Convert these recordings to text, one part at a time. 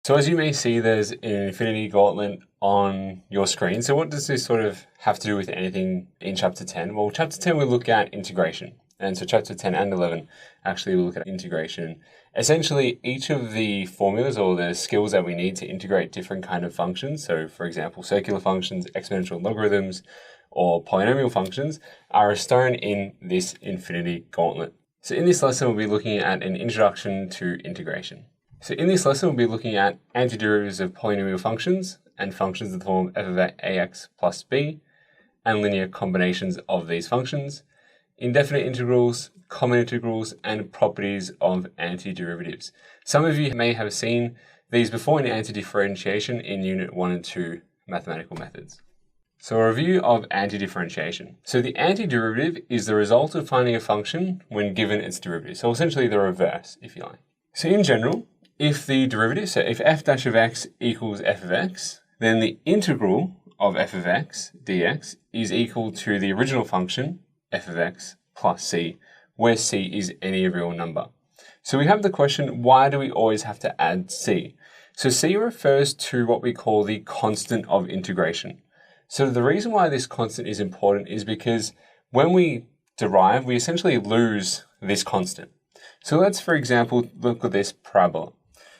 So as you may see, there's an infinity gauntlet on your screen. So what does this sort of have to do with anything in chapter 10? Well, chapter 10, we look at integration. And so chapter 10 and 11, actually we look at integration. Essentially, each of the formulas or the skills that we need to integrate different kind of functions, so for example, circular functions, exponential logarithms, or polynomial functions, are a stone in this infinity gauntlet. So in this lesson, we'll be looking at an introduction to integration. So in this lesson, we'll be looking at antiderivatives of polynomial functions and functions of the form f of ax plus b, and linear combinations of these functions, indefinite integrals, common integrals, and properties of antiderivatives. Some of you may have seen these before in antidifferentiation in Unit 1 and 2 mathematical methods. So a review of antidifferentiation. So the antiderivative is the result of finding a function when given its derivative. So essentially the reverse, if you like. So in general, if the derivative, so if f dash of x equals f of x, then the integral of f of x dx is equal to the original function f of x plus c, where c is any real number. So we have the question, why do we always have to add c? So c refers to what we call the constant of integration. So the reason why this constant is important is because when we derive, we essentially lose this constant. So let's, for example, look at this parabola.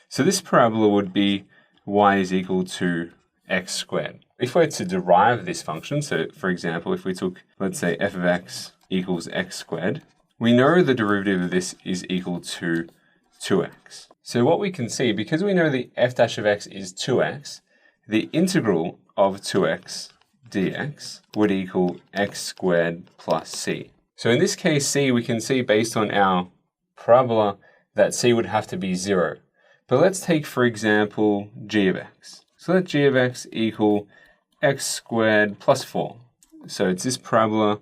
So this parabola would be y is equal to x squared. If we're to derive this function, so for example, if we took, let's say, f of x equals x squared, we know the derivative of this is equal to 2x. So what we can see, because we know the f dash of x is 2x, the integral of 2x dx would equal x squared plus c. So in this case, c, we can see based on our parabola that c would have to be 0. But let's take, for example, g of x. So let g of x equal x squared plus 4. So it's this parabola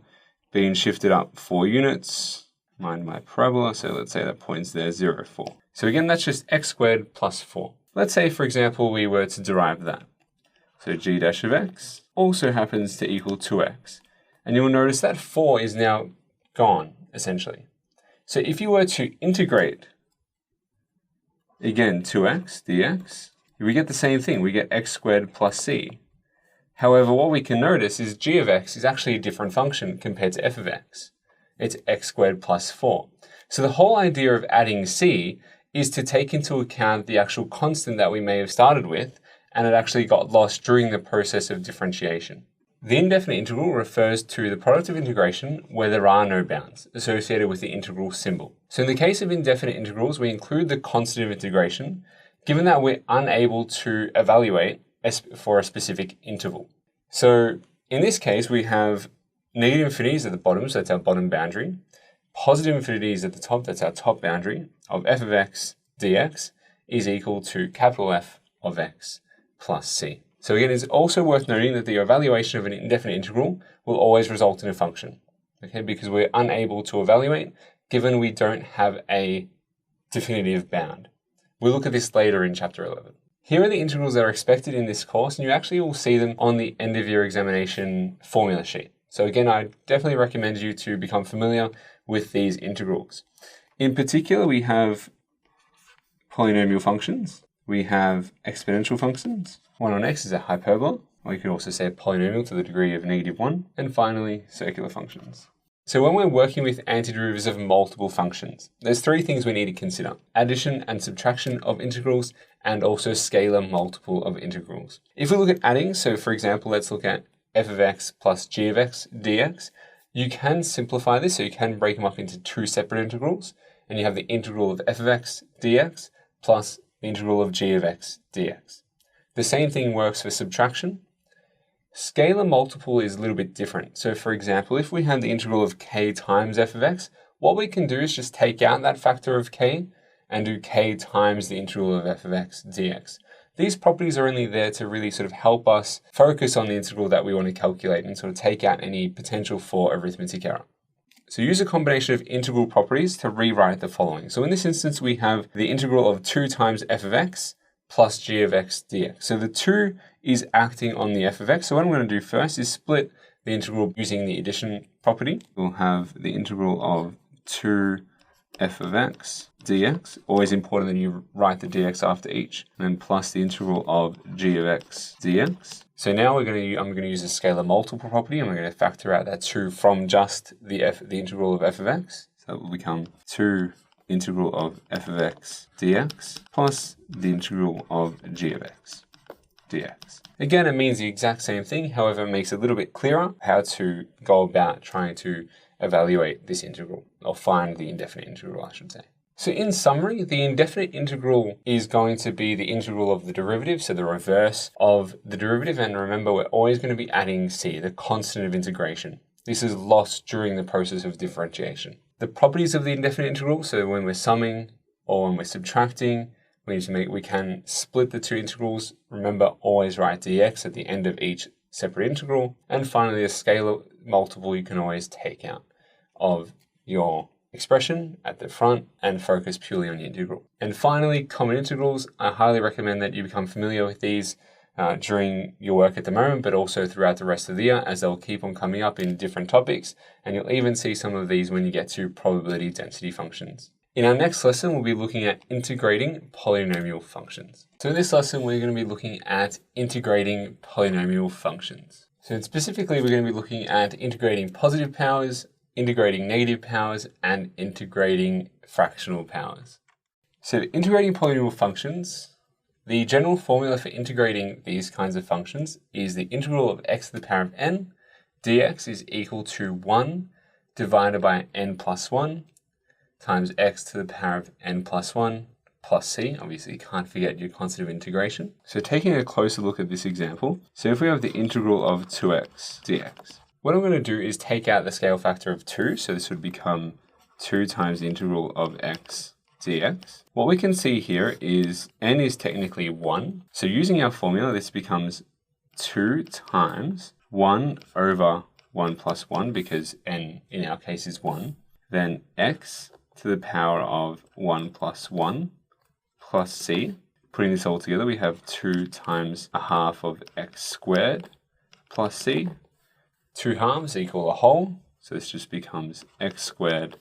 being shifted up 4 units. Mind my parabola, so let's say that point's there, 0, 4. So again, that's just x squared plus 4. Let's say, for example, we were to derive that. So g dash of x also happens to equal 2x. And you'll notice that 4 is now gone, essentially. So if you were to integrate, again, 2x dx, we get the same thing. We get x squared plus c. However, what we can notice is g of x is actually a different function compared to f of x. It's x squared plus 4. So the whole idea of adding c is to take into account the actual constant that we may have started with, and it actually got lost during the process of differentiation. The indefinite integral refers to the product of integration where there are no bounds associated with the integral symbol. So in the case of indefinite integrals, we include the constant of integration, given that we're unable to evaluate for a specific interval. So in this case, we have negative infinities at the bottom, so that's our bottom boundary. Positive infinities at the top, that's our top boundary, of f of x dx is equal to capital F of x plus c. So again, it's also worth noting that the evaluation of an indefinite integral will always result in a function, okay, because we're unable to evaluate given we don't have a definitive bound. We'll look at this later in chapter 11. Here are the integrals that are expected in this course, and you actually will see them on the end of your examination formula sheet. So again, I definitely recommend you to become familiar with these integrals. In particular, we have polynomial functions. We have exponential functions. 1 on x is a hyperbola, or you could also say a polynomial to the degree of -1. And finally, circular functions. So when we're working with antiderivatives of multiple functions, there's 3 things we need to consider: addition and subtraction of integrals, and also scalar multiple of integrals. If we look at adding, so for example, let's look at f of x plus g of x dx, you can simplify this, so you can break them up into 2 separate integrals, and you have the integral of f of x dx plus the integral of g of x dx. The same thing works for subtraction. Scalar multiple is a little bit different. So for example, if we had the integral of k times f of x, what we can do is just take out that factor of k and do k times the integral of f of x dx. These properties are only there to really sort of help us focus on the integral that we want to calculate and sort of take out any potential for arithmetic error. So use a combination of integral properties to rewrite the following. So in this instance, we have the integral of 2 times f of x plus g of x dx. So the 2 is acting on the f of x. So what I'm going to do first is split the integral using the addition property. We'll have the integral of 2 f of x dx. Always important that you write the dx after each, and then plus the integral of g of x dx. So now I'm going to use the scalar multiple property, and we're going to factor out that 2 from just the integral of f of x. So it will become 2 integral of f of x dx plus the integral of g of x dx. Again, it means the exact same thing, however, it makes it a little bit clearer how to go about trying to evaluate this integral, or find the indefinite integral, I should say. So in summary, the indefinite integral is going to be the integral of the derivative, so the reverse of the derivative, and remember we're always going to be adding c, the constant of integration. This is lost during the process of differentiation. The properties of the indefinite integral, so when we're summing or when we're subtracting, we can split the two integrals. Remember, always write dx at the end of each separate integral. And finally, a scalar multiple you can always take out of your expression at the front and focus purely on the integral. And finally, common integrals. I highly recommend that you become familiar with these during your work at the moment, but also throughout the rest of the year, as they'll keep on coming up in different topics. And you'll even see some of these when you get to probability density functions. In our next lesson, we'll be looking at integrating polynomial functions. So in this lesson, we're going to be looking at integrating polynomial functions. So specifically, we're going to be looking at integrating positive powers, integrating negative powers, and integrating fractional powers. So integrating polynomial functions, the general formula for integrating these kinds of functions is the integral of x to the power of n dx is equal to 1 divided by n plus 1 times x to the power of n plus 1 plus c. Obviously, you can't forget your constant of integration. So taking a closer look at this example, so if we have the integral of 2x dx, what I'm going to do is take out the scale factor of 2, so this would become 2 times the integral of x dx. What we can see here is n is technically 1, so using our formula, this becomes 2 times 1 over 1 plus 1, because n in our case is 1, then x to the power of 1 plus 1 plus c. Putting this all together, we have 2 times a half of x squared plus c. 2 halves equal a whole, so this just becomes x squared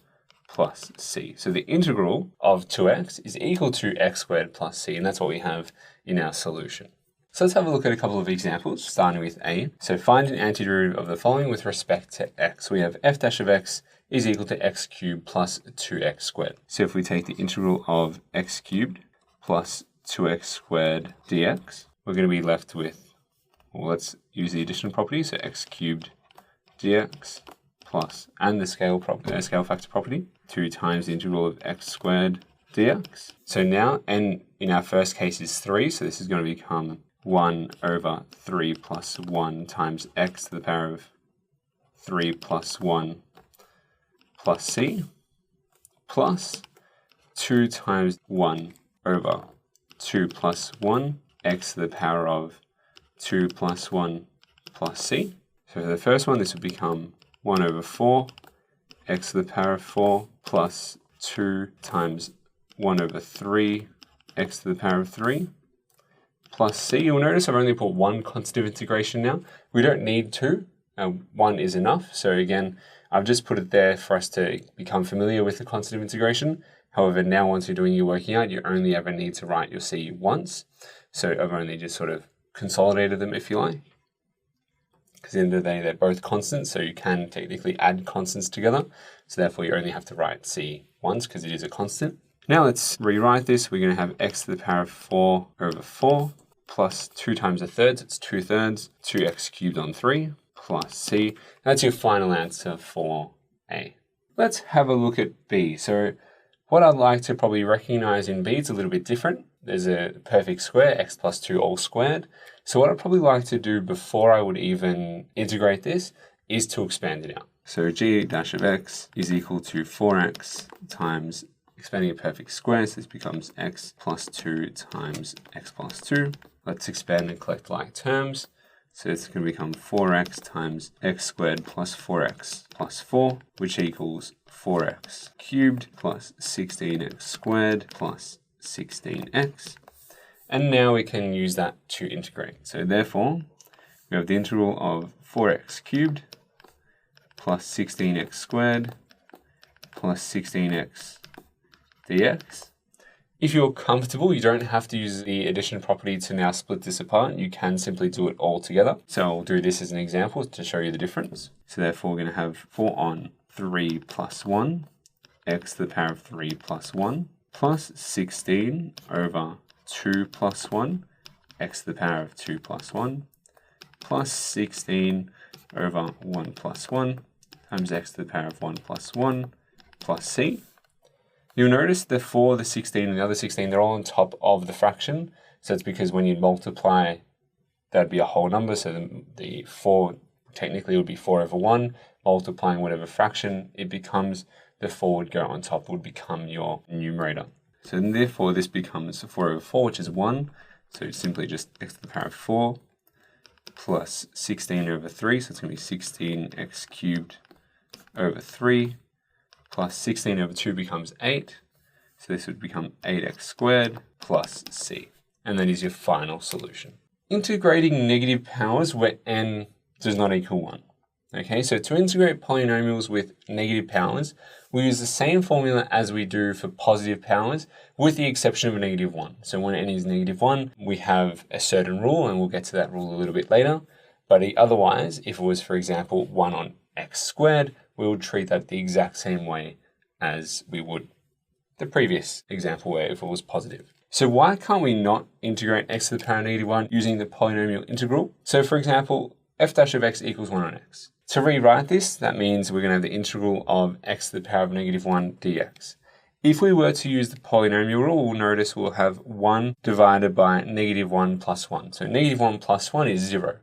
plus c. So the integral of 2x is equal to x squared plus c, and that's what we have in our solution. So let's have a look at a couple of examples, starting with A. So find an antiderivative of the following with respect to x. We have f dash of x is equal to x cubed plus 2x squared. So if we take the integral of x cubed plus 2x squared dx, we're going to be left with, well, let's use the addition property, so x cubed dx plus, and the scale factor property, 2 times the integral of x squared dx. So now n in our first case is 3, so this is going to become 1 over 3 plus 1 times x to the power of 3 plus 1 plus c, plus 2 times 1 over 2 plus 1, x to the power of 2 plus 1 plus c. So for the first one, this would become 1 over 4, x to the power of 4, plus 2 times 1 over 3, x to the power of 3, plus c. You'll notice I've only put one constant of integration now. We don't need 2. 1 is enough. So again, I've just put it there for us to become familiar with the constant of integration. However, now once you're doing your working out, you only ever need to write your c once. So I've only just sort of consolidated them, if you like. Because at the end of the day, they're both constants, so you can technically add constants together. So therefore, you only have to write c once because it is a constant. Now let's rewrite this. We're going to have x to the power of 4 over 4 plus 2 times a third, so it's 2/3, 2x cubed on 3 plus c. That's your final answer for A. Let's have a look at B. So what I'd like to probably recognize in B is a little bit different. There's a perfect square, x plus 2 all squared. So what I'd probably like to do before I would even integrate this is to expand it out. So g dash of x is equal to 4x times expanding a perfect square, so this becomes x plus 2 times x plus 2. Let's expand and collect like terms. So it's going to become 4x times x squared plus 4x plus 4, which equals 4x cubed plus 16x squared plus 16x. And now we can use that to integrate. So therefore, we have the integral of 4x cubed plus 16x squared plus 16x dx. If you're comfortable, you don't have to use the addition property to now split this apart. You can simply do it all together. So I'll do this as an example to show you the difference. So therefore, we're going to have 4 on 3 plus 1, x to the power of 3 plus 1, plus 16 over 2 plus 1, x to the power of 2 plus 1, plus 16 over 1 plus 1, times x to the power of 1 plus 1, plus c. You'll notice the 4, the 16, and the other 16, they're all on top of the fraction. So it's because when you multiply, that'd be a whole number. So the 4 technically would be 4 over 1. Multiplying whatever fraction it becomes, the 4 would go on top, would become your numerator. So then therefore this becomes 4 over 4, which is 1. So it's simply just x to the power of 4 plus 16 over 3. So it's going to be 16x cubed over 3. Plus 16 over 2 becomes 8. So this would become 8x squared plus c. And that is your final solution. Integrating negative powers where n does not equal 1. Okay, so to integrate polynomials with negative powers, we use the same formula as we do for positive powers, with the exception of a negative 1. So when n is negative 1, we have a certain rule, and we'll get to that rule a little bit later. But otherwise, if it was, for example, 1 on x squared, we would treat that the exact same way as we would the previous example where if it was positive. So why can't we not integrate x to the power of negative 1 using the polynomial integral? So for example, f dash of x equals 1 on x. To rewrite this, that means we're going to have the integral of x to the power of negative 1 dx. If we were to use the polynomial rule, we'll notice we'll have 1 divided by negative 1 plus 1. So negative 1 plus 1 is 0.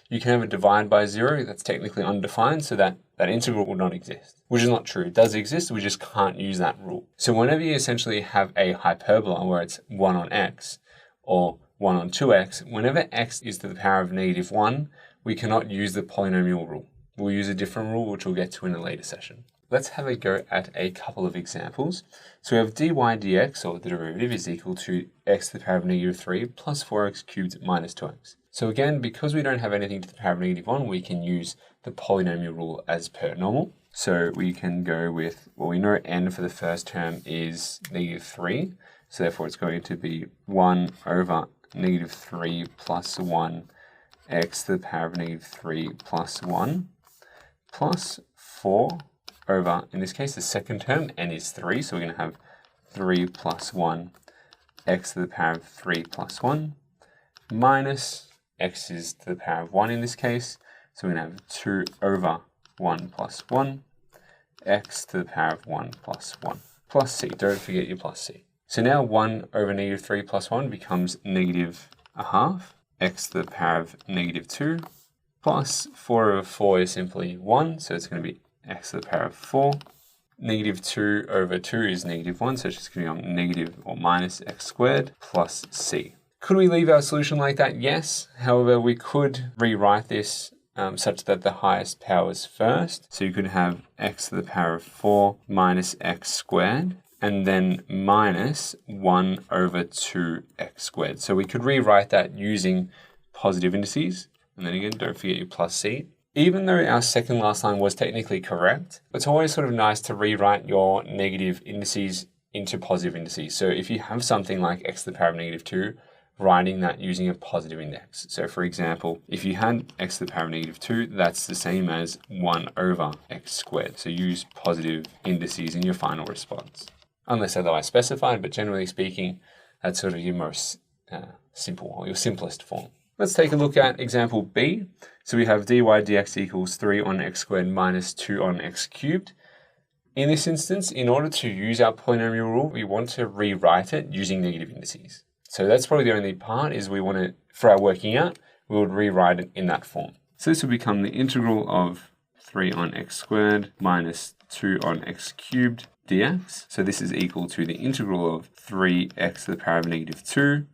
You can have it divided by 0, that's technically undefined, so that integral will not exist, which is not true. It does exist, we just can't use that rule. So whenever you essentially have a hyperbola where it's 1 on x or 1 on 2x, whenever x is to the power of negative 1, we cannot use the polynomial rule. We'll use a different rule, which we'll get to in a later session. Let's have a go at a couple of examples. So we have dy dx, or the derivative, is equal to x to the power of negative 3 plus 4x cubed minus 2x. So again, because we don't have anything to the power of negative 1, we can use the polynomial rule as per normal. So we can go with, well, we know n for the first term is negative 3. So therefore it's going to be 1 over negative 3 plus 1 x to the power of negative 3 plus 1 plus 4 over, in this case, the second term, n is 3. So we're going to have 3 plus 1 x to the power of 3 plus 1 minus x is to the power of 1 in this case. So we're going to have 2 over 1 plus 1 x to the power of 1 plus 1 plus c. Don't forget your plus c. So now 1 over negative 3 plus 1 becomes negative a half x to the power of negative 2 plus 4 over 4 is simply 1. So it's going to be x to the power of 4. Negative 2 over 2 is negative 1. So it's just going to be negative or minus x squared plus c. Could we leave our solution like that? Yes. However, we could rewrite this such that the highest power is first. So you could have x to the power of 4 minus x squared, and then minus 1 over 2x squared. So we could rewrite that using positive indices. And then again, don't forget your plus c. Even though our second last line was technically correct, it's always sort of nice to rewrite your negative indices into positive indices. So if you have something like x to the power of negative 2, writing that using a positive index. So for example, if you had x to the power of negative 2, that's the same as 1 over x squared. So use positive indices in your final response, unless otherwise specified, but generally speaking, that's sort of your most simple, or your simplest form. Let's take a look at example B. So we have dy dx equals 3 on x squared minus 2 on x cubed. In this instance, in order to use our polynomial rule, we want to rewrite it using negative indices. So that's probably the only part, is we want to, for our working out, we would rewrite it in that form. So this will become the integral of 3 on x squared minus 2 on x cubed dx. So this is equal to the integral of 3x to the power of negative 2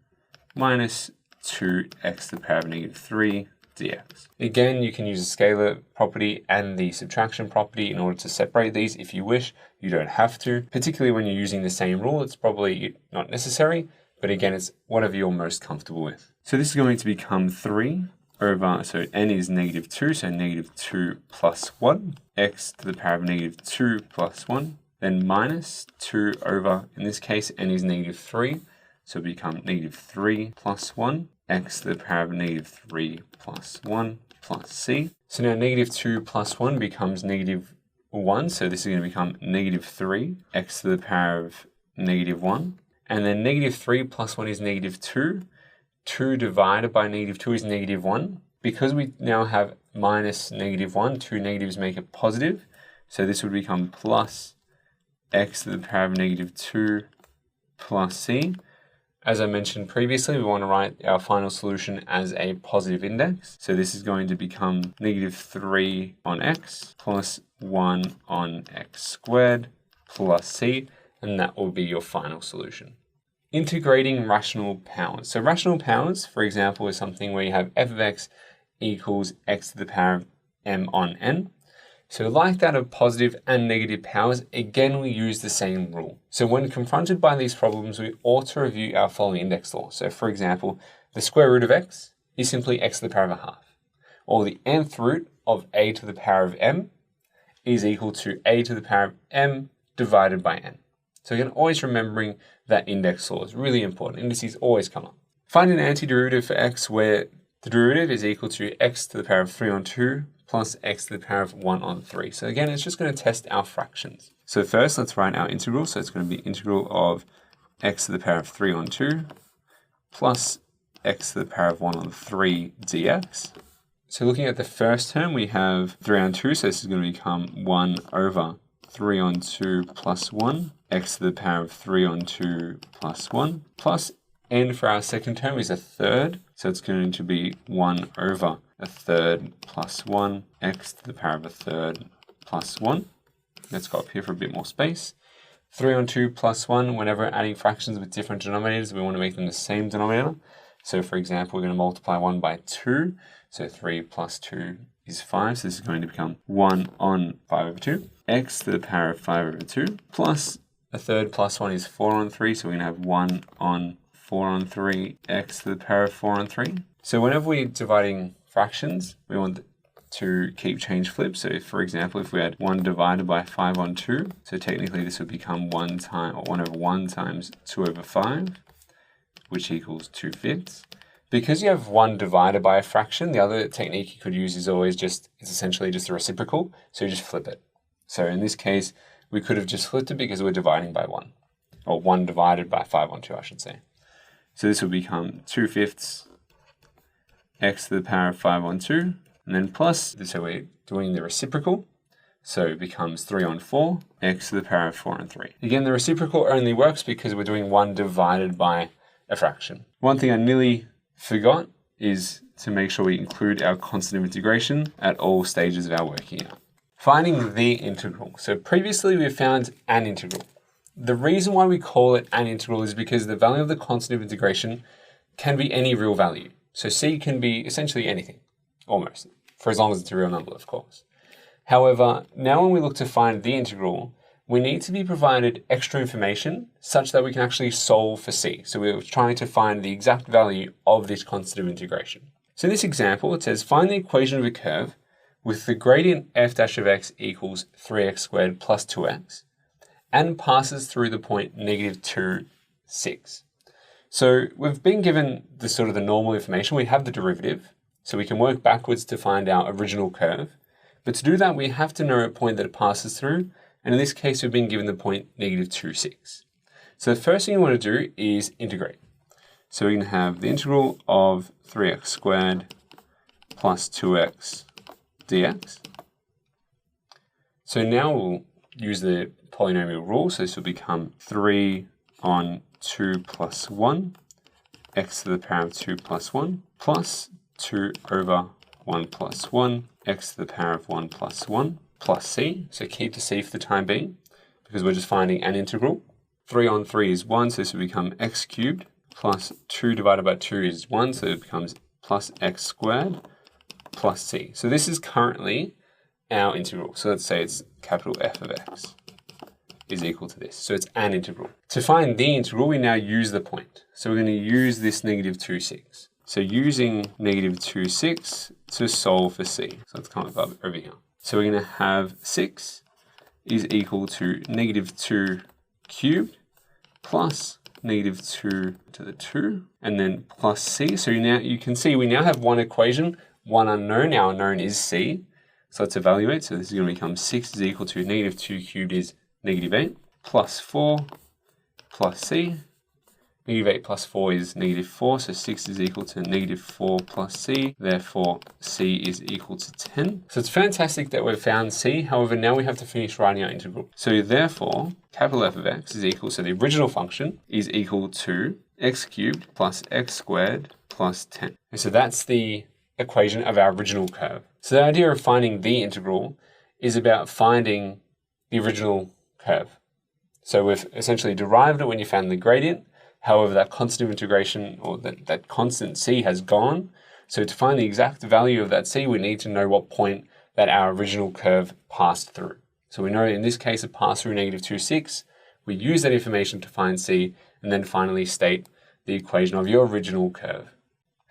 minus 2x to the power of negative 3 dx. Again, you can use the scalar property and the subtraction property in order to separate these if you wish. You don't have to. Particularly when you're using the same rule, it's probably not necessary. But again, it's whatever you're most comfortable with. So this is going to become 3 over, so n is negative 2, so negative 2 plus 1, x to the power of negative 2 plus 1. then minus 2 over, in this case, n is negative 3. So it become negative 3 plus 1, x to the power of negative 3 plus 1 plus c. So now negative 2 plus 1 becomes negative 1. So this is going to become negative 3, x to the power of negative 1. And then negative 3 plus 1 is negative 2. 2 divided by negative 2 is negative 1. Because we now have minus negative 1, two negatives make it positive. So this would become plus x to the power of negative 2 plus c. As I mentioned previously, we want to write our final solution as a positive index. So this is going to become negative 3 on x plus 1 on x squared plus c, and that will be your final solution. Integrating rational powers. So rational powers, for example, is something where you have f of x equals x to the power of m on n. So like that of positive and negative powers, again, we use the same rule. So when confronted by these problems, we ought to review our following index law. So for example, the square root of x is simply x to the power of a half, or the nth root of a to the power of m is equal to a to the power of m divided by n. So again, always remembering that index law is really important. Indices always come up. Find an antiderivative for x where the derivative is equal to x to the power of 3 on 2 plus x to the power of 1 on 3. So again, it's just going to test our fractions. So first, let's write our integral. So it's going to be integral of x to the power of 3 on 2 plus x to the power of 1 on 3 dx. So looking at the first term, we have 3 on 2. So this is going to become 1 over 3 on 2 plus 1, x to the power of 3 on 2 plus 1, plus n for our second term is a third. So it's going to be 1 over a third plus 1, x to the power of a third plus 1. Let's go up here for a bit more space. 3 on 2 plus 1, whenever adding fractions with different denominators, we want to make them the same denominator. So for example, we're going to multiply 1 by 2. So 3 plus 2 is 5. So this is going to become 1 on 5 over 2. X to the power of 5 over 2 plus a third plus 1 is 4 on 3. So we're going to have 1 on 4 on 3, x to the power of 4 on 3. So whenever we're dividing fractions, we want to keep change flips. So if, for example, if we had 1 divided by 5 on 2, so technically this would become 1 over 1 times 2 over 5, which equals 2/5. Because you have 1 divided by a fraction, the other technique you could use is always it's essentially just a reciprocal. So you just flip it. So in this case, we could have just flipped it because we're dividing by 1, or 1 divided by 5 on 2, I should say. So this will become 2/5 x to the power of 5 on 2, and then plus, so we're doing the reciprocal, so it becomes 3 on 4, x to the power of 4 on 3. Again, the reciprocal only works because we're doing 1 divided by a fraction. One thing I nearly forgot is to make sure we include our constant of integration at all stages of our work here. Finding the integral. So previously we found an integral. The reason why we call it an integral is because the value of the constant of integration can be any real value. So c can be essentially anything, almost, for as long as it's a real number, of course. However, now when we look to find the integral, we need to be provided extra information such that we can actually solve for c. So we're trying to find the exact value of this constant of integration. So in this example, it says find the equation of a curve with the gradient f dash of x equals 3x squared plus 2x, and passes through the point negative 2, 6. So we've been given the sort of the normal information. We have the derivative, so we can work backwards to find our original curve. But to do that, we have to know a point that it passes through. And in this case, we've been given the point negative 2, 6. So the first thing you want to do is integrate. So we can have the integral of 3x squared plus 2x dx. So now we'll use the polynomial rule. So this will become 3 on 2 plus 1, x to the power of 2 plus 1, plus 2 over 1 plus 1, x to the power of 1 plus 1, plus c. So keep the c for the time being, because we're just finding an integral. 3 on 3 is 1, so this will become x cubed, plus 2 divided by 2 is 1, so it becomes plus x squared, plus c. So this is currently our integral. So let's say it's capital F of x is equal to this. So it's an integral. To find the integral, we now use the point. So we're going to use this negative 2, 6. So using negative 2, 6 to solve for c. So let's come up over here. So we're going to have 6 is equal to negative 2 cubed plus negative 2 to the 2, and then plus c. So now you can see we now have one equation, one unknown. Our unknown is c. So let's evaluate. So this is going to become 6 is equal to negative 2 cubed is negative 8 plus 4 plus c. Negative 8 plus 4 is negative 4, so 6 is equal to negative 4 plus c. Therefore, c is equal to 10. So it's fantastic that we've found c. However, now we have to finish writing our integral. So therefore, capital F of x is equal, so the original function is equal to x cubed plus x squared plus 10. And so that's the equation of our original curve. So the idea of finding the integral is about finding the original curve. So we've essentially derived it when you found the gradient. However, that constant of integration, or that constant c, has gone. So to find the exact value of that c, we need to know what point that our original curve passed through. So we know in this case it passed through negative 2, 6. We use that information to find c, and then finally state the equation of your original curve.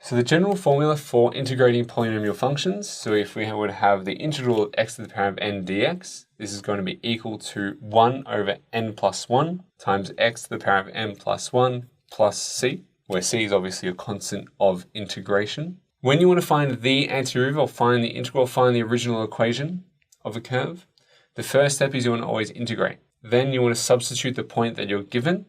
So the general formula for integrating polynomial functions, so if we would have the integral of x to the power of n dx, this is going to be equal to 1 over n plus 1 times x to the power of n plus 1 plus c, where c is obviously a constant of integration. When you want to find the antiderivative or find the integral, find the original equation of a curve, the first step is you want to always integrate. Then you want to substitute the point that you're given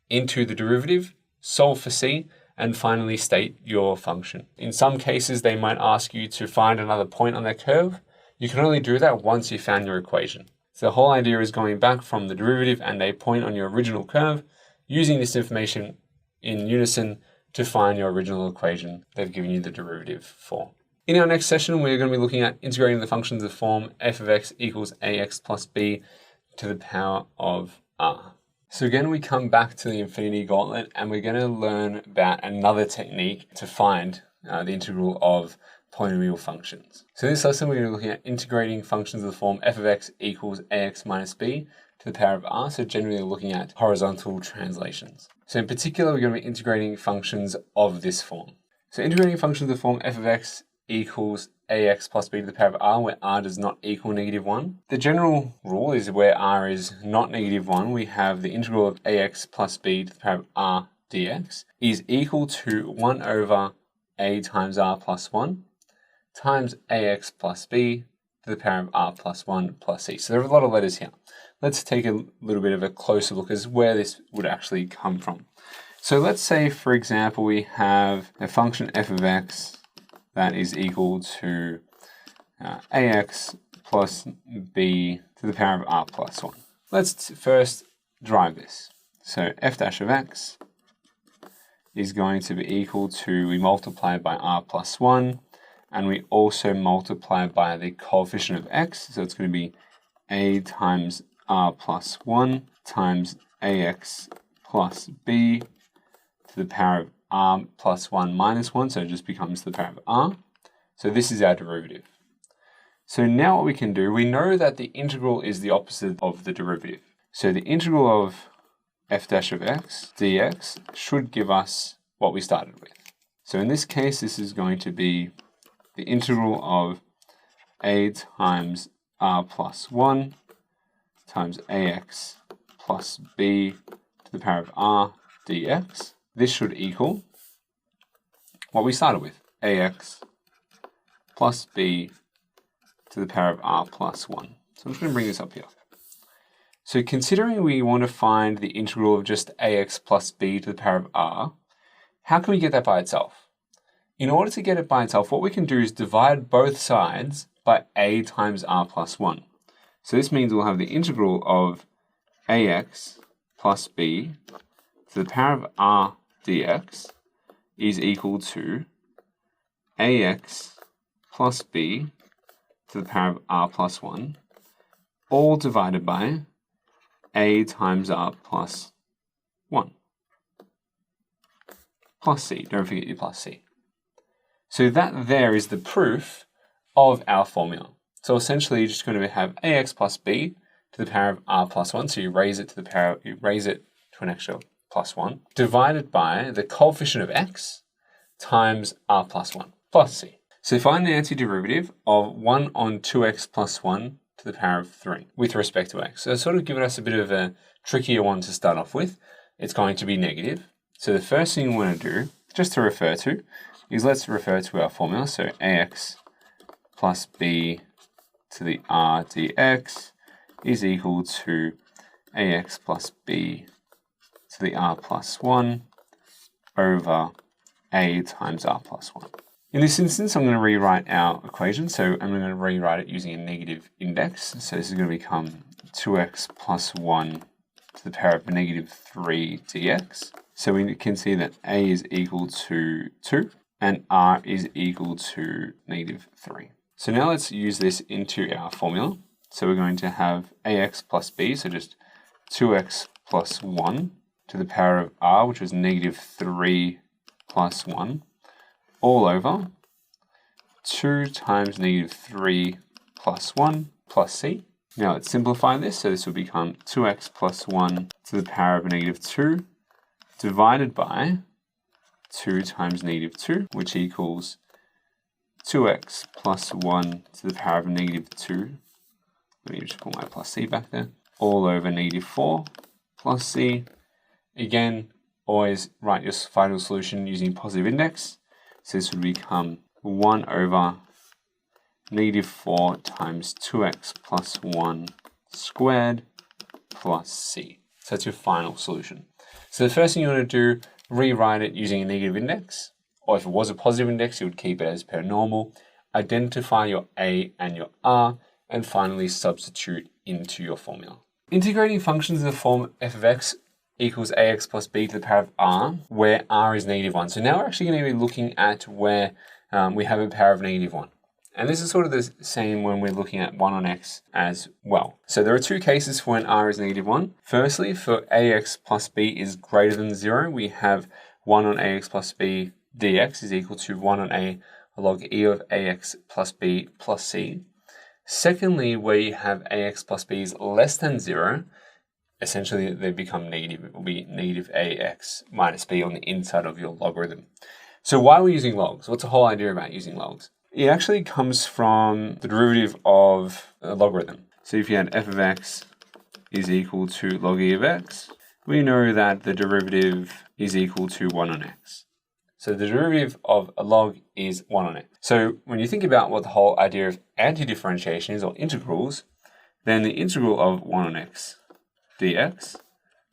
into the derivative, solve for c, and finally state your function. In some cases, they might ask you to find another point on their curve. You can only do that once you found your equation. So the whole idea is going back from the derivative and a point on your original curve, using this information in unison to find your original equation they've given you the derivative for. In our next session, we're going to be looking at integrating the functions of the form f of x equals ax plus b to the power of r. So again, we come back to the infinity gauntlet and we're going to learn about another technique to find the integral of polynomial functions. So in this lesson, we're going to be looking at integrating functions of the form f of x equals ax minus b to the power of r. So generally looking at horizontal translations. So in particular, we're going to be integrating functions of this form. So integrating functions of the form f of x equals ax plus b to the power of r, where r does not equal negative 1. The general rule is where r is not negative 1, we have the integral of ax plus b to the power of r dx is equal to 1 over a times r plus 1 times ax plus b to the power of r plus 1 plus c. So there are a lot of letters here. Let's take a little bit of a closer look as where this would actually come from. So let's say, for example, we have a function f of x that is equal to ax plus b to the power of r plus 1. Let's first derive this. So f dash of x is going to be equal to, we multiply by r plus 1, and we also multiply by the coefficient of x. So it's going to be a times r plus 1 times ax plus b to the power of r plus 1 minus 1, so it just becomes the power of r. So this is our derivative. So now what we can do, we know that the integral is the opposite of the derivative. So the integral of f dash of x dx should give us what we started with. So in this case, this is going to be the integral of a times r plus 1 times ax plus b to the power of r dx. This should equal what we started with, ax plus b to the power of r plus 1. So I'm just going to bring this up here. So considering we want to find the integral of just ax plus b to the power of r, how can we get that by itself? In order to get it by itself, what we can do is divide both sides by a times r plus 1. So this means we'll have the integral of ax plus b to the power of r dx is equal to ax plus b to the power of r plus 1, all divided by a times r plus 1, plus c. Don't forget your plus c. So that there is the proof of our formula. So essentially, you're just going to have ax plus b to the power of r plus 1. So you raise it to the power, you raise it to an extra plus 1, divided by the coefficient of x times r plus 1 plus c. So find the antiderivative of 1 on 2x plus 1 to to the power of 3 with respect to x. So it's sort of given us a bit of a trickier one to start off with. It's going to be negative. So the first thing we want to do, just to refer to, is let's refer to our formula. So ax plus b to the r dx is equal to ax plus b to the r plus 1 over a times r plus 1. In this instance, I'm going to rewrite our equation. So I'm going to rewrite it using a negative index. So this is going to become 2x plus 1 to the power of negative 3 dx. So we can see that a is equal to 2 and r is equal to negative 3. So now let's use this into our formula. So we're going to have ax plus b, so just 2x plus 1 to the power of r, which was negative 3 plus 1, all over 2 times negative 3 plus 1 plus c. Now let's simplify this. So this will become 2x plus 1 to the power of negative 2 divided by 2 times negative 2, which equals 2x plus 1 to the power of negative 2. Let me just put my plus c back there. All over negative 4 plus c. Again, always write your final solution using positive index. So this would become 1 over negative 4 times 2x plus 1 squared plus c. So that's your final solution. So the first thing you want to do, rewrite it using a negative index. Or if it was a positive index, you would keep it as per normal. Identify your a and your r, and finally substitute into your formula. Integrating functions in the form f of x equals ax plus b to the power of r, where r is negative 1. So now we're actually going to be looking at where we have a power of negative 1. And this is sort of the same when we're looking at 1 on x as well. So there are two cases for when r is negative 1. Firstly, for ax plus b is greater than 0, we have 1 on ax plus b dx is equal to 1 on a log e of ax plus b plus c. Secondly, where you have ax plus b is less than 0, essentially they become negative. It will be negative ax minus b on the inside of your logarithm. So why are we using logs? What's the whole idea about using logs? It actually comes from the derivative of a logarithm. So if you had f of x is equal to log e of x, we know that the derivative is equal to 1 on x. So the derivative of a log is 1 on x. So when you think about what the whole idea of anti-differentiation is, or integrals, then the integral of 1 on x dx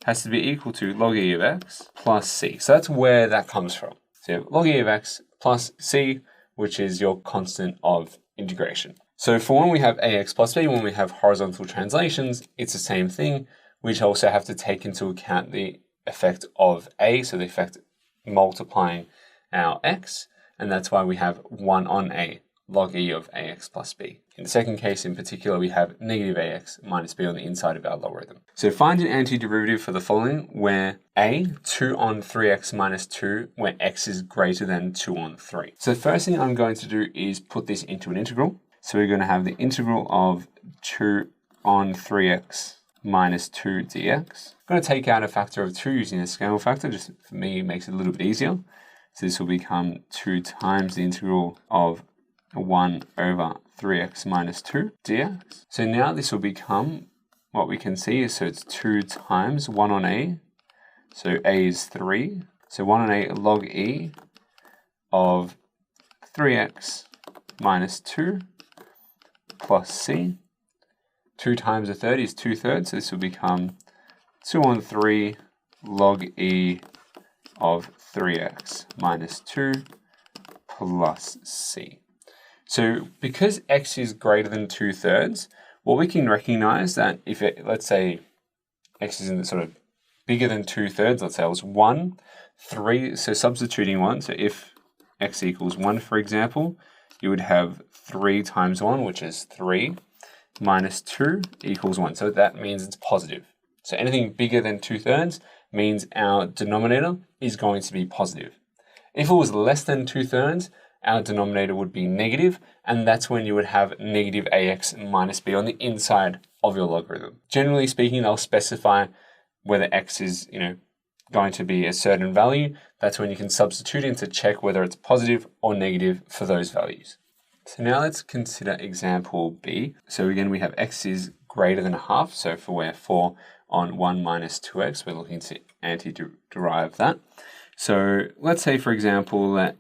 has to be equal to log e of x plus c. So that's where that comes from. So you have log e of x plus c, which is your constant of integration. So for when we have ax plus b, when we have horizontal translations, it's the same thing. We also have to take into account the effect of a, so the effect multiplying our x, and that's why we have 1 on a log e of ax plus b. In the second case in particular, we have negative ax minus b on the inside of our logarithm. So find an antiderivative for the following, where a, 2 on 3x minus 2, where x is greater than 2 on 3. So the first thing I'm going to do is put this into an integral. So we're going to have the integral of 2 on 3x minus 2 dx. I'm going to take out a factor of 2 using a scale factor, just for me it makes it a little bit easier. So this will become 2 times the integral of 1 over 3x minus 2 dx. So now this will become, what we can see is, so it's 2 times 1 on a, so a is 3, so 1 on a log e of 3x minus 2 plus c. 2 times a third is 2/3, so this will become 2 on 3 log e of 3x minus 2 plus c. So because x is greater than 2/3, what we can recognize that if it, let's say x is in the sort of bigger than 2/3, let's say it was 1, 3, so substituting 1, so if x equals 1, for example, you would have 3 times 1, which is 3, minus 2 equals 1. So that means it's positive. So anything bigger than 2/3 means our denominator is going to be positive. If it was less than 2/3, our denominator would be negative, and that's when you would have negative ax minus b on the inside of your logarithm. Generally speaking, they'll specify whether x is, going to be a certain value. That's when you can substitute in to check whether it's positive or negative for those values. So now let's consider example B. So again, we have x is greater than a half. So for where 4 on 1 minus 2x, we're looking to anti-derive that. So let's say, for example, that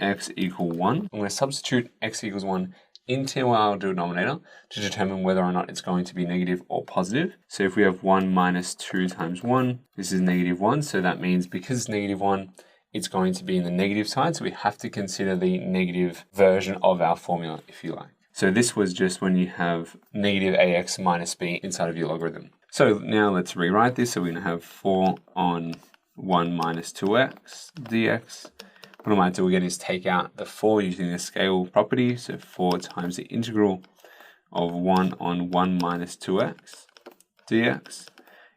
x equal 1. I'm going to substitute x equals 1 into our denominator to determine whether or not it's going to be negative or positive. So if we have 1 minus 2 times 1, this is negative 1. So that means because it's negative 1, it's going to be in the negative side. So we have to consider the negative version of our formula, if you like. So this was just when you have negative ax minus b inside of your logarithm. So now let's rewrite this. So we're going to have 4 on 1 minus 2x dx. What I might do again is take out the 4 using the scale property. So 4 times the integral of 1 on 1 minus 2x dx.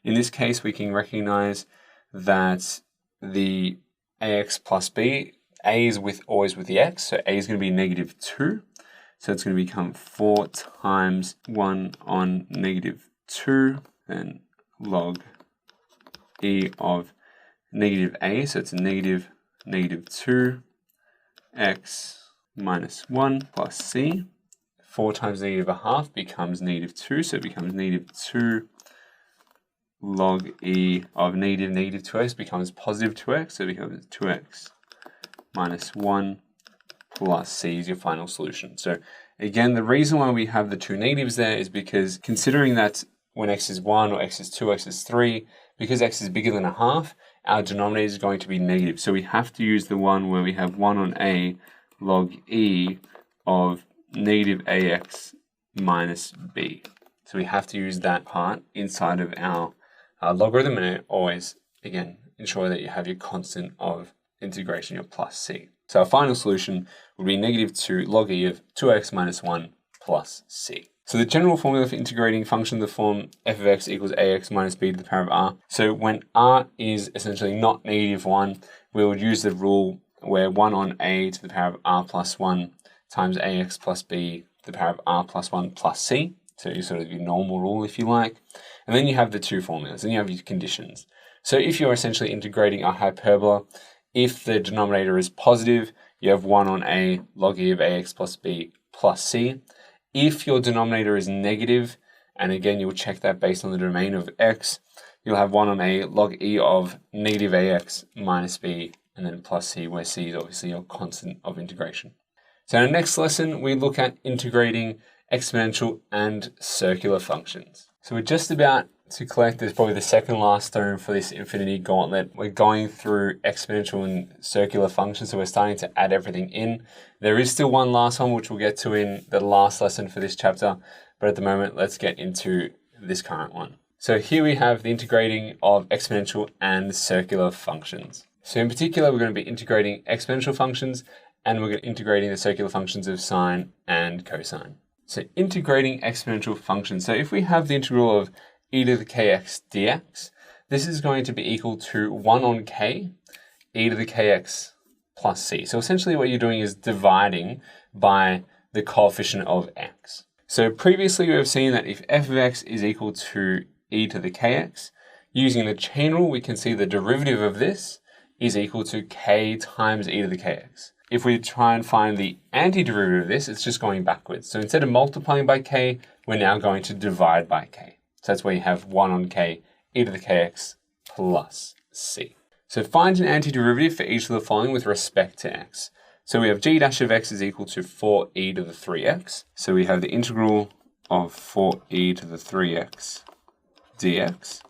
In this case, we can recognize that the ax plus b, a is always with the x, so a is going to be negative 2. So it's going to become 4 times 1 on negative 2, then log e of negative a, so it's a negative 2 x minus 1 plus c. 4 times negative a half becomes negative 2, so it becomes negative 2 log e of negative 2x becomes positive 2x, so it becomes 2x minus 1 plus c is your final solution. So again, the reason why we have the two negatives there is because considering that when x is 1 or x is 2, x is 3, because x is bigger than a half, our denominator is going to be negative. So we have to use the one where we have 1 on a log e of negative ax minus b. So we have to use that part inside of our logarithm, and always, again, ensure that you have your constant of integration, your plus c. So our final solution would be negative 2 log e of 2x minus 1 plus c. So the general formula for integrating function of the form f of x equals ax minus b to the power of r. So when r is essentially not negative 1, we would use the rule where 1 on a to the power of r plus 1 times ax plus b to the power of r plus 1 plus c. So you sort of your normal rule, if you like. And then you have the two formulas, and you have your conditions. So if you're essentially integrating a hyperbola, if the denominator is positive, you have 1 on a log e of ax plus b plus c. If your denominator is negative, and again, you'll check that based on the domain of x, you'll have 1 on a log e of negative ax minus b, and then plus c, where c is obviously your constant of integration. So in our next lesson, we look at integrating exponential and circular functions. So we're just about to collect, this probably the second last stone for this infinity gauntlet. We're going through exponential and circular functions, so we're starting to add everything in. There is still one last one, which we'll get to in the last lesson for this chapter, but at the moment, let's get into this current one. So here we have the integrating of exponential and circular functions. So in particular, we're going to be integrating exponential functions, and we're going to be integrating the circular functions of sine and cosine. So integrating exponential functions. So if we have the integral of e to the kx dx, this is going to be equal to 1 on k, e to the kx plus c. So essentially what you're doing is dividing by the coefficient of x. So previously we have seen that if f of x is equal to e to the kx, using the chain rule, we can see the derivative of this is equal to k times e to the kx. If we try and find the antiderivative of this, it's just going backwards. So instead of multiplying by k, we're now going to divide by k. So that's where you have 1 on k, e to the kx plus c. So find an antiderivative for each of the following with respect to x. So we have g dash of x is equal to 4e to the 3x. So we have the integral of 4e to the 3x dx.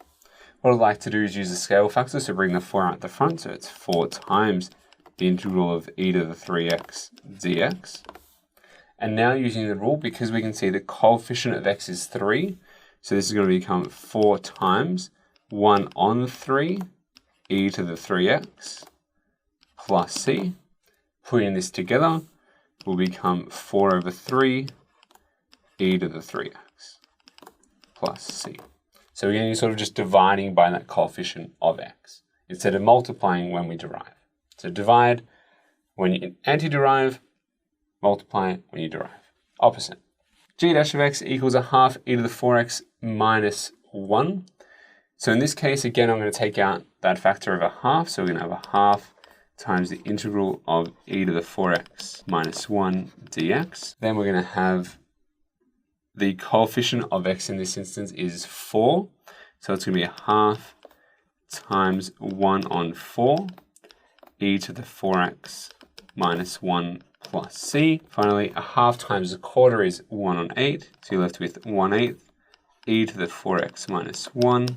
What I'd like to do is use the scale factor, so bring the 4 out the front, so it's 4 times the integral of e to the 3x dx. And now using the rule, because we can see the coefficient of x is 3, so this is going to become 4 times 1 on 3 e to the 3x plus c. Putting this together will become 4 over 3 e to the 3x plus c. So again, you're sort of just dividing by that coefficient of x instead of multiplying when we derive. So divide when you antiderive, multiply when you derive. Opposite. G dash of x equals a half e to the 4x minus 1. So in this case, again, I'm going to take out that factor of a half. So we're going to have a half times the integral of e to the 4x minus 1 dx. Then we're going to have the coefficient of x in this instance is 4. So it's going to be a half times 1 on 4, e to the 4x minus 1 plus c. Finally, a half times a quarter is 1 on 8. So you're left with 1/8 e to the 4x minus 1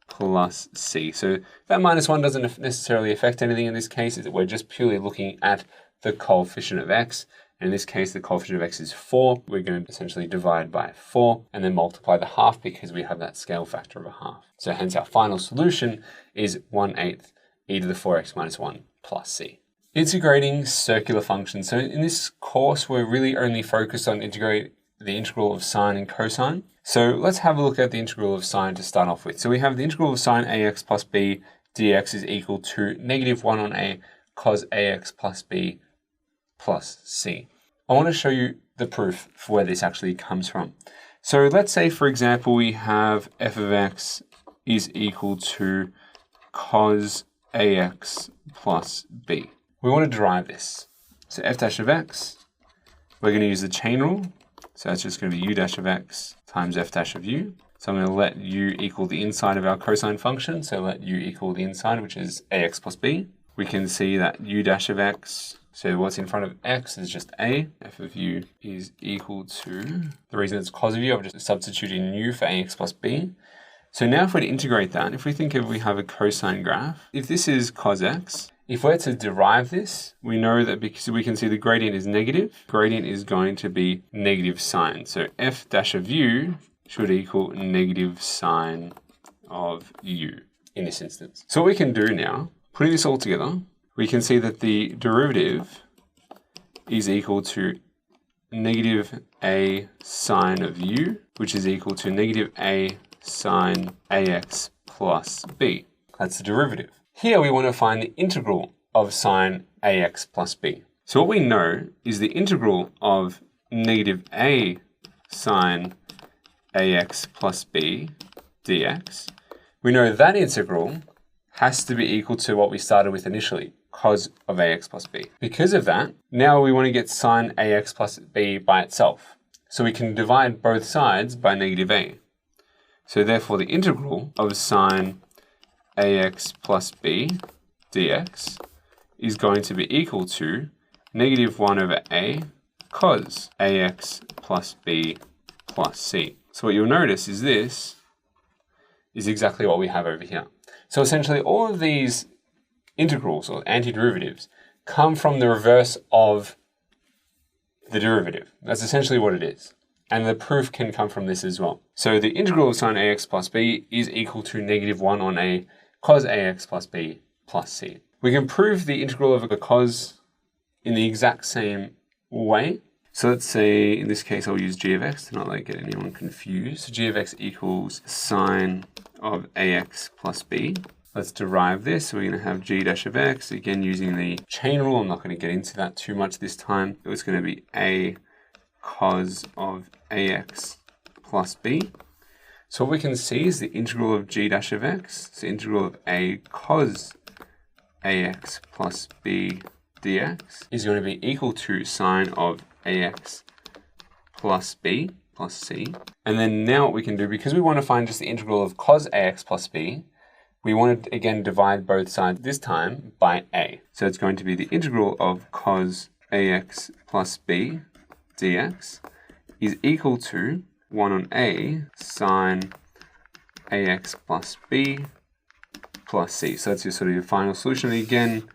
plus c. So that minus 1 doesn't necessarily affect anything in this case. We're just purely looking at the coefficient of x. In this case, the coefficient of x is 4. We're going to essentially divide by 4 and then multiply the half because we have that scale factor of a half. So hence our final solution is 1/8 e to the 4x minus 1 plus c. Integrating circular functions. So in this course, we're really only focused on integrate the integral of sine and cosine. So let's have a look at the integral of sine to start off with. So we have the integral of sine ax plus b dx is equal to negative 1 on a cos ax plus b plus c. I want to show you the proof for where this actually comes from. So let's say, for example, we have f of x is equal to cos ax plus b. We want to derive this. So f dash of x, we're going to use the chain rule. So that's just going to be u dash of x times f dash of u. So I'm going to let u equal the inside of our cosine function. So let u equal the inside, which is ax plus b. We can see that u dash of x, so what's in front of x is just a. F of u is equal to, the reason it's cos of u, I've just substituted in u for ax plus b. So now if we're to integrate that, if we think of we have a cosine graph, if this is cos x, if we're to derive this, we know that because we can see the gradient is negative, gradient is going to be negative sine. So f dash of u should equal negative sine of u in this instance. So what we can do now, putting this all together, we can see that the derivative is equal to negative a sine of u, which is equal to negative a sine ax plus b. That's the derivative. Here we want to find the integral of sine ax plus b. So what we know is the integral of negative a sine ax plus b dx. We know that integral has to be equal to what we started with initially, cos of ax plus b. Because of that, now we want to get sine ax plus b by itself. So we can divide both sides by negative a. So therefore the integral of sine ax plus b dx is going to be equal to negative 1 over a cos ax plus b plus c. So what you'll notice is this is exactly what we have over here. So essentially all of these integrals or antiderivatives come from the reverse of the derivative. That's essentially what it is. And the proof can come from this as well. So the integral of sine ax plus b is equal to negative 1 on a cos ax plus b plus c. We can prove the integral of a cos in the exact same way. So let's say, in this case, I'll use g of x to not get anyone confused. So g of x equals sine of ax plus b. Let's derive this. So we're going to have g dash of x, again using the chain rule. I'm not going to get into that too much this time. It's going to be a cos of ax plus b. So what we can see is the integral of g dash of x, so integral of a cos ax plus b dx is going to be equal to sine of ax plus b plus c. And then now what we can do, because we want to find just the integral of cos ax plus b, we want to again divide both sides, this time by a. So it's going to be the integral of cos ax plus b dx is equal to 1 on a sine ax plus b plus c. So that's your sort of your final solution. And again,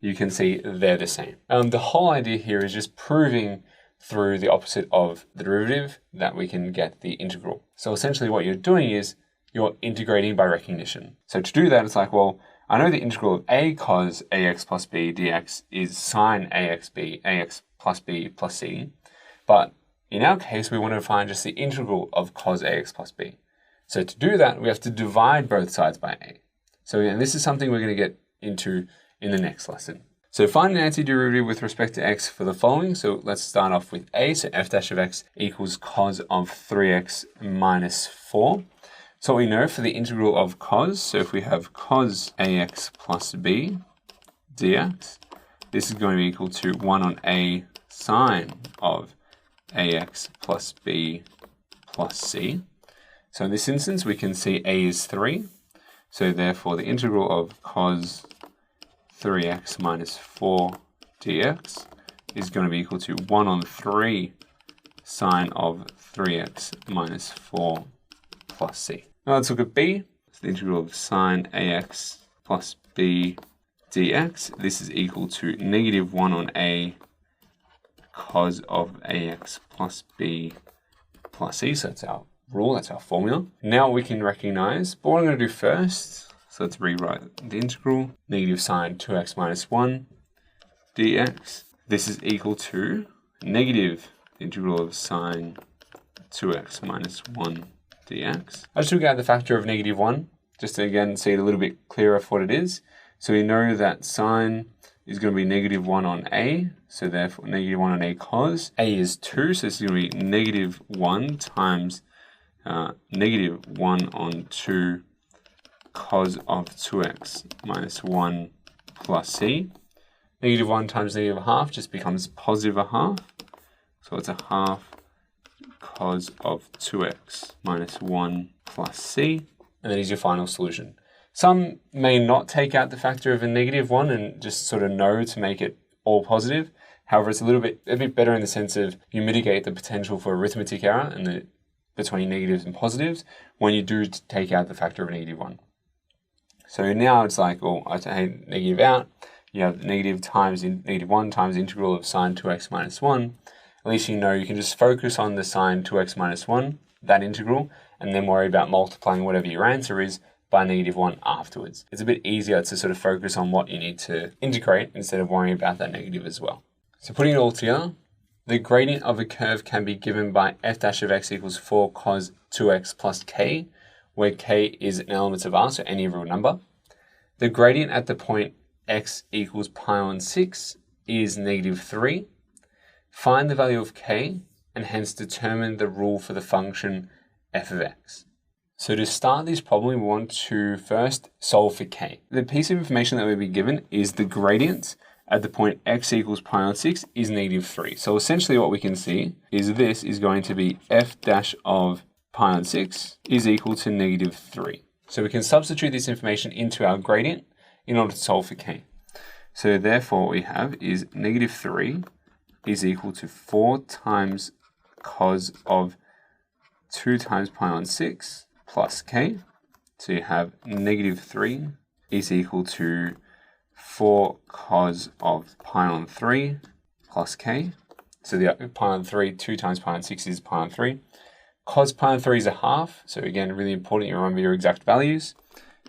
you can see they're the same. The whole idea here is just proving through the opposite of the derivative that we can get the integral. So essentially what you're doing is you're integrating by recognition. So to do that, it's like, well, I know the integral of a cos ax plus b dx is sine ax plus b plus c. But in our case, we want to find just the integral of cos ax plus b. So to do that, we have to divide both sides by a. So and this is something we're going to get into in the next lesson. So find an antiderivative with respect to x for the following. So let's start off with a. So f dash of x equals cos of 3x minus 4. So we know for the integral of cos, so if we have cos ax plus b dx. This is going to be equal to 1 on a sine of ax plus b plus c. So in this instance, we can see a is 3. So therefore, the integral of cos 3x minus 4 dx is going to be equal to 1 on 3 sine of 3x minus 4 plus c. Now let's look at b. So the integral of sine ax plus b dx. This is equal to negative 1 on a cos of ax plus b plus c. So that's our rule, that's our formula. Now we can recognize, but what I'm going to do first, so let's rewrite the integral. Negative sine 2x minus 1 dx. This is equal to negative integral of sine 2x minus 1 dx. I just took out the factor of negative 1, just to again see it a little bit clearer for what it is. So we know that sine is going to be negative 1 on a, so therefore negative 1 on a cos. A is 2, so this is going to be negative 1 times negative 1 on 2 cos of 2x minus 1 plus c. Negative 1 times negative a half just becomes positive a half. So it's a half cos of 2x minus 1 plus c. And then is your final solution. Some may not take out the factor of a negative 1 and just sort of know to make it all positive. However, it's a bit better in the sense of you mitigate the potential for arithmetic error between negatives and positives when you do take out the factor of a negative 1. So now it's like, well, I take negative out. You have negative times negative 1 times the integral of sine 2x minus 1. At least you know you can just focus on the sine 2x minus 1, that integral, and then worry about multiplying whatever your answer is by negative 1 afterwards. It's a bit easier to sort of focus on what you need to integrate instead of worrying about that negative as well. So putting it all together, the gradient of a curve can be given by f dash of x equals 4 cos 2x plus k, where k is an element of R, so any real number. The gradient at the point x equals pi on 6 is negative 3. Find the value of k, and hence determine the rule for the function f of x. So to start this problem, we want to first solve for k. The piece of information that we'll be given is the gradient at the point x equals pi on 6 is negative 3. So essentially what we can see is this is going to be f dash of pi on 6 is equal to negative 3. So we can substitute this information into our gradient in order to solve for k. So therefore what we have is negative 3 is equal to 4 times cos of 2 times pi on 6 plus k. So you have negative 3 is equal to 4 cos of pi on 3 plus k. So the pi on 3, 2 times pi on 6 is pi on 3. Cos pi on 3 is a half. So again, really important you remember your exact values.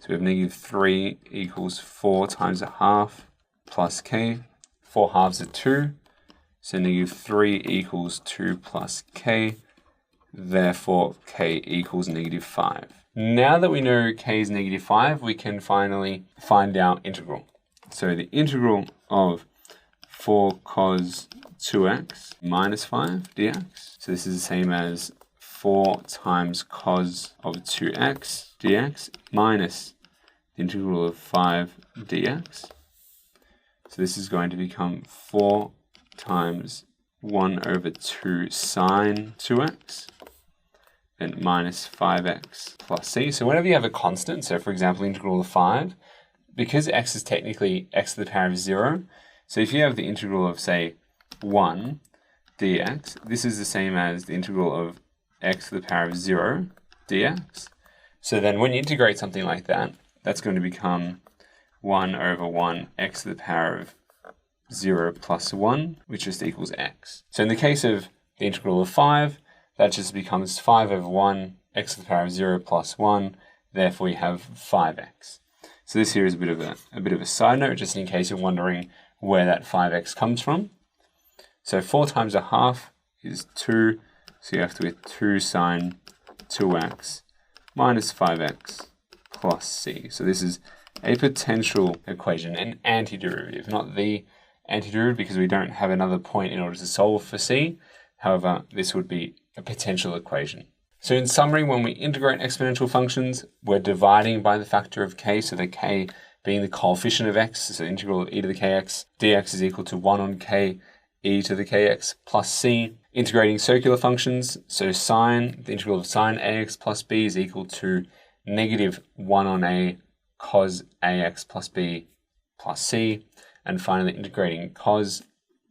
So we have negative 3 equals 4 times a half plus k. 4 halves are 2. So negative 3 equals 2 plus k. Therefore, k equals negative 5. Now that we know k is negative 5, we can finally find our integral. So the integral of 4 cos 2x minus 5 dx. So this is the same as 4 times cos of 2x dx minus the integral of 5 dx. So this is going to become 4 times 1 over 2 sine 2x and minus 5x plus c. So whenever you have a constant, so for example, integral of 5, because x is technically x to the power of 0, so if you have the integral of, say, 1 dx, this is the same as the integral of x to the power of 0 dx. So then when you integrate something like that, that's going to become 1 over 1 x to the power of 0 plus 1, which just equals x. So in the case of the integral of 5, that just becomes 5 over 1 x to the power of 0 plus 1, therefore you have 5x. So this here is a bit of a side note, just in case you're wondering where that 5x comes from. So 4 times a half is 2, so you have to get 2 sine 2x minus 5x plus c. So this is a potential equation, an antiderivative, not the antiderivative because we don't have another point in order to solve for c. However, this would be a potential equation. So in summary, when we integrate exponential functions, we're dividing by the factor of k, so the k being the coefficient of x, so integral of e to the kx dx is equal to 1 on k e to the kx plus c. Integrating circular functions, so sine, the integral of sine ax plus b is equal to negative 1 on a cos ax plus b plus c. And finally, integrating cos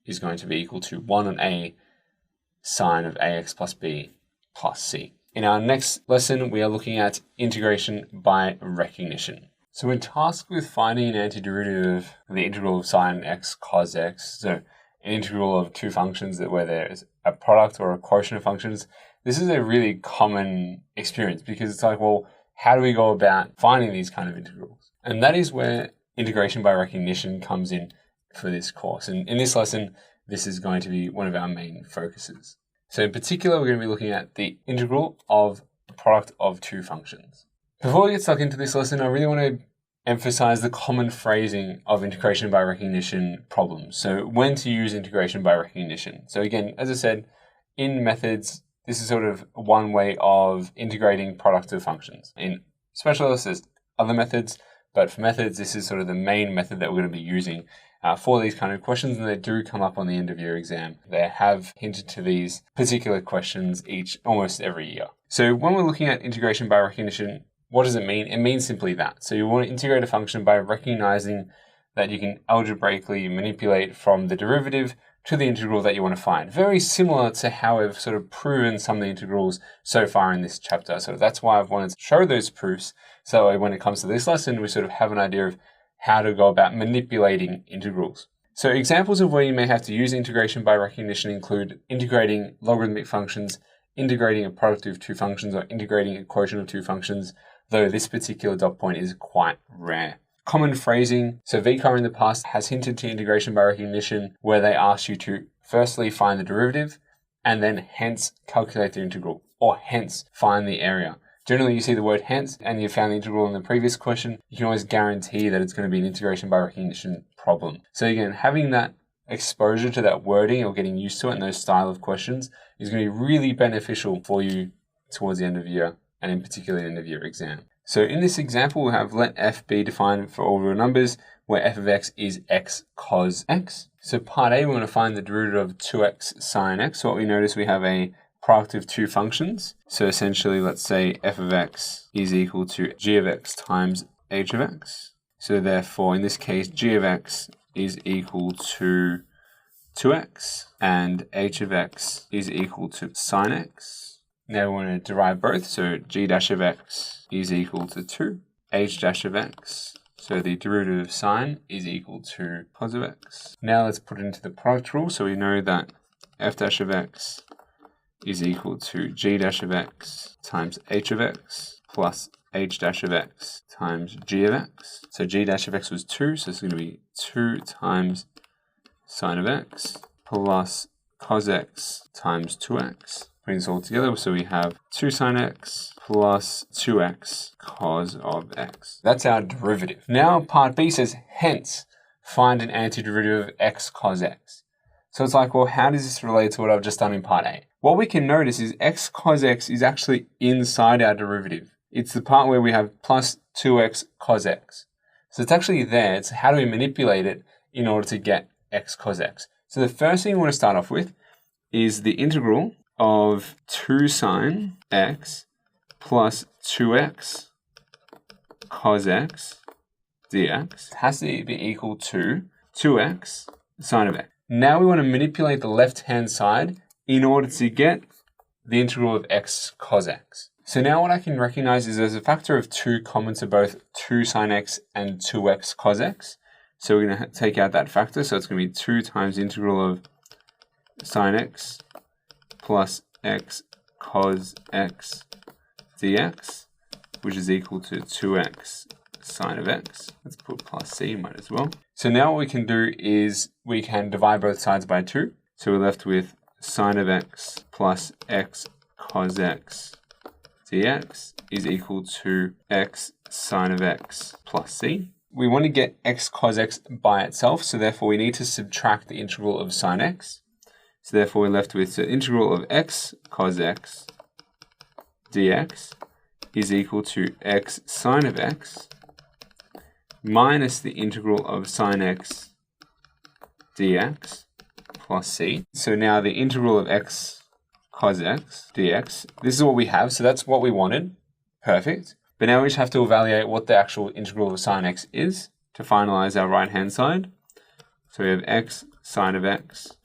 is going to be equal to 1 on a sine of ax plus b plus c. In our next lesson, we are looking at integration by recognition. So we're tasked with finding an antiderivative of the integral of sine x cos x. So an integral of two functions where there is a product or a quotient of functions. This is a really common experience because it's like, well, how do we go about finding these kind of integrals? And that is where integration by recognition comes in for this course. And in this lesson, this is going to be one of our main focuses. So in particular, we're going to be looking at the integral of the product of two functions. Before we get stuck into this lesson, I really want to emphasize the common phrasing of integration by recognition problems. So when to use integration by recognition. So again, as I said, in methods, this is sort of one way of integrating product of functions. In specialists, there's other methods, but for methods, this is sort of the main method that we're going to be using for these kind of questions, and they do come up on the end of your exam. They have hinted to these particular questions almost every year. So when we're looking at integration by recognition, what does it mean? It means simply that. So you want to integrate a function by recognizing that you can algebraically manipulate from the derivative to the integral that you want to find. Very similar to how we've sort of proven some of the integrals so far in this chapter. So that's why I've wanted to show those proofs. So when it comes to this lesson, we sort of have an idea of how to go about manipulating integrals. So examples of where you may have to use integration by recognition include integrating logarithmic functions, integrating a product of two functions, or integrating a quotient of two functions, though this particular dot point is quite rare. Common phrasing. So VCEE in the past has hinted to integration by recognition where they ask you to firstly find the derivative and then hence calculate the integral, or hence find the area. Generally, you see the word hence and you found the integral in the previous question, you can always guarantee that it's going to be an integration by recognition problem. So again, having that exposure to that wording or getting used to it and those style of questions is going to be really beneficial for you towards the end of year, and in particular the end of year exam. So in this example, we'll have let f be defined for all real numbers, where f of x is x cos x. So part A, we want to find the derivative of 2x sine x. So what we notice, we have a product of two functions. So essentially, let's say f of x is equal to g of x times h of x. So therefore, in this case, g of x is equal to 2x, and h of x is equal to sine x. Now we want to derive both, so g dash of x is equal to 2, h dash of x, so the derivative of sine is equal to cos of x. Now let's put it into the product rule, so we know that f dash of x is equal to g dash of x times h of x plus h dash of x times g of x. So g dash of x was 2, so it's going to be 2 times sine of x plus cos x times 2x. Bring this all together, so we have 2 sine x plus 2x cos of x. That's our derivative. Now part B says, hence, find an antiderivative of x cos x. So it's like, well, how does this relate to what I've just done in part A? What we can notice is x cos x is actually inside our derivative. It's the part where we have plus 2x cos x. So it's actually there. It's how do we manipulate it in order to get x cos x. So the first thing we want to start off with is the integral of 2 sine x plus 2x cos x dx has to be equal to 2x sine of x. Now we want to manipulate the left-hand side in order to get the integral of x cos x. So now what I can recognize is there's a factor of 2 common to both 2 sine x and 2x cos x. So we're going to take out that factor. So it's going to be 2 times the integral of sine x plus x cos x dx, which is equal to 2x sine of x. Let's put plus c, might as well. So now what we can do is we can divide both sides by 2. So we're left with sine of x plus x cos x dx is equal to x sine of x plus c. We want to get x cos x by itself, so therefore we need to subtract the integral of sine x. So therefore we're left with the integral of x cos x dx is equal to x sine of x minus the integral of sine x dx plus c. So now the integral of x cos x dx, this is what we have, so that's what we wanted. Perfect. But now we just have to evaluate what the actual integral of sine x is to finalize our right-hand side. So we have x sine of x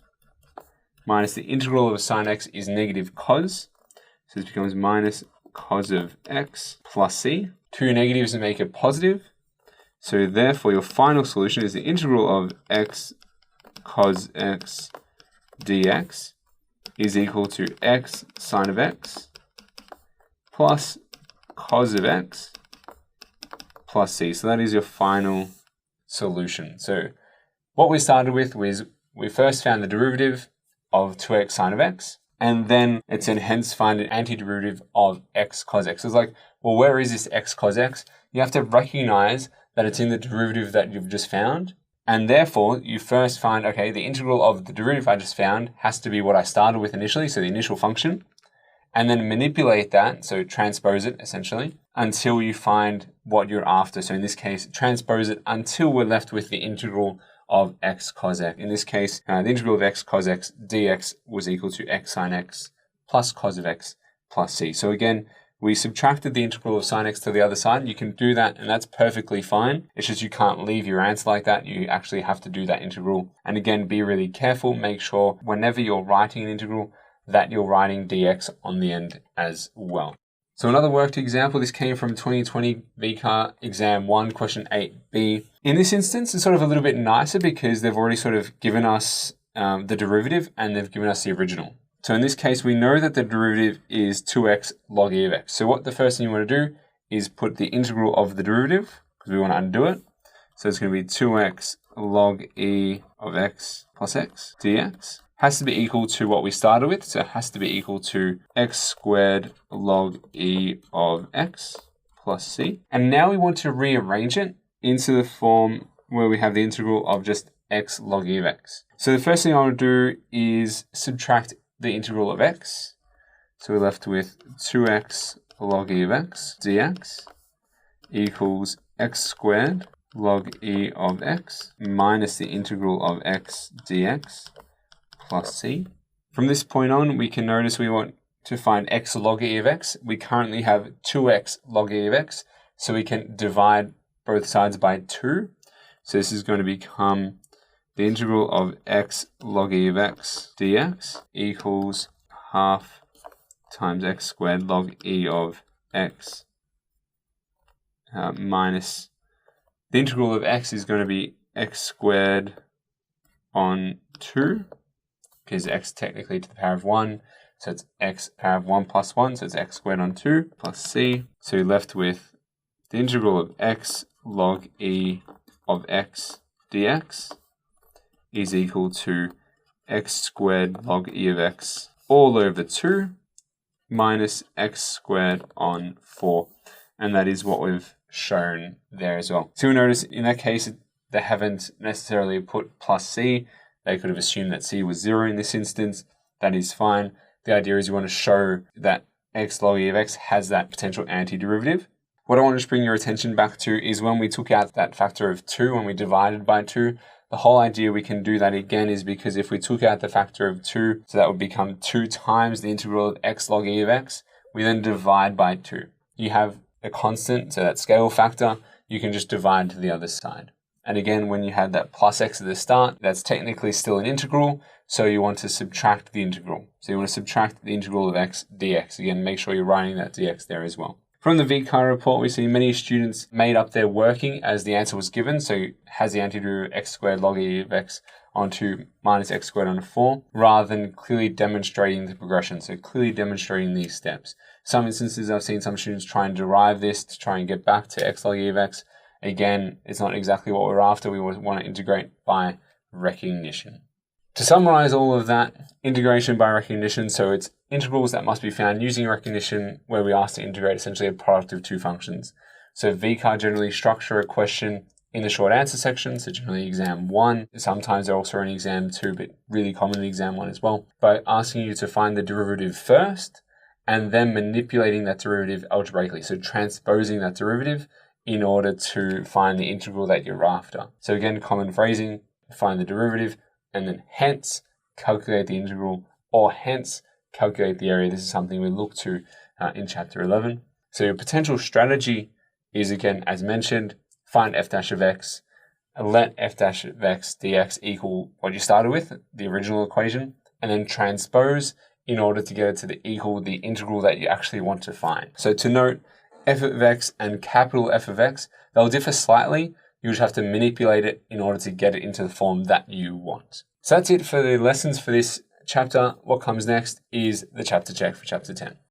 minus the integral of sine x is negative cos. So this becomes minus cos of x plus c. Two negatives make it positive. So therefore your final solution is the integral of x cos x dx is equal to x sine of x plus cos of x plus c. So that is your final solution. So what we started with was we first found the derivative of 2x sine of x, and then it said hence find an antiderivative of x cos x. So it's like, well, where is this x cos x? You have to recognize that it's in the derivative that you've just found, and therefore you first find, okay, the integral of the derivative I just found has to be what I started with initially, so the initial function, and then manipulate that, so transpose it essentially, until you find what you're after. So in this case, transpose it until we're left with the integral of x cos x. In this case, the integral of x cos x dx was equal to x sine x plus cos of x plus c. So again, we subtracted the integral of sine x to the other side. You can do that, and that's perfectly fine. It's just you can't leave your answer like that. You actually have to do that integral. And again, be really careful. Make sure whenever you're writing an integral that you're writing dx on the end as well. So another worked example, this came from 2020 VCAR exam 1, question 8b. In this instance, it's sort of a little bit nicer because they've already sort of given us the derivative and they've given us the original. So in this case, we know that the derivative is 2x log e of x. So what the first thing you want to do is put the integral of the derivative, because we want to undo it. So it's going to be 2x log e of x plus x dx. Has to be equal to what we started with, so it has to be equal to x squared log e of x plus c. And now we want to rearrange it into the form where we have the integral of just x log e of x. So the first thing I want to do is subtract the integral of x. So we're left with 2x log e of x dx equals x squared log e of x minus the integral of x dx plus c. From this point on, we can notice we want to find x log e of x. We currently have 2x log e of x, so we can divide both sides by 2. So this is going to become the integral of x log e of x dx equals half times x squared log e of x minus the integral of x is going to be x squared on 2, because x technically to the power of 1, so it's x power of 1 plus 1, so it's x squared on 2 plus c. So you're left with the integral of x log e of x dx is equal to x squared log e of x all over 2 minus x squared on 4. And that is what we've shown there as well. So you'll notice in that case, they haven't necessarily put plus c. They could have assumed that c was 0 in this instance. That is fine. The idea is you want to show that x log e of x has that potential antiderivative. What I want to bring your attention back to is when we took out that factor of 2, when we divided by 2, the whole idea we can do that again is because if we took out the factor of 2, so that would become 2 times the integral of x log e of x, we then divide by 2. You have a constant, so that scale factor, you can just divide to the other side. And again, when you had that plus x at the start, that's technically still an integral, so you want to subtract the integral. So you want to subtract the integral of x dx. Again, make sure you're writing that dx there as well. From the VCAR report, we see many students made up their working as the answer was given, so has the antiderivative x squared log e of x onto minus x squared on 4, rather than clearly demonstrating the progression, so clearly demonstrating these steps. Some instances I've seen some students try and derive this to try and get back to x log e of x. Again, it's not exactly what we're after. We want to integrate by recognition. To summarize all of that, integration by recognition, so it's integrals that must be found using recognition where we ask to integrate essentially a product of two functions. So VCAR generally structure a question in the short answer section, so generally exam 1. Sometimes they're also in exam 2, but really commonly exam 1 as well, by asking you to find the derivative first and then manipulating that derivative algebraically, so transposing that derivative in order to find the integral that you're after. So again, common phrasing, find the derivative, and then hence calculate the integral, or hence calculate the area. This is something we look to in chapter 11. So your potential strategy is, again, as mentioned, find f dash of x, and let f dash of x dx equal what you started with, the original equation, and then transpose in order to get it to equal the integral that you actually want to find. So to note, f of x and capital F of x, they'll differ slightly. You just have to manipulate it in order to get it into the form that you want. So that's it for the lessons for this chapter. What comes next is the chapter check for chapter 10.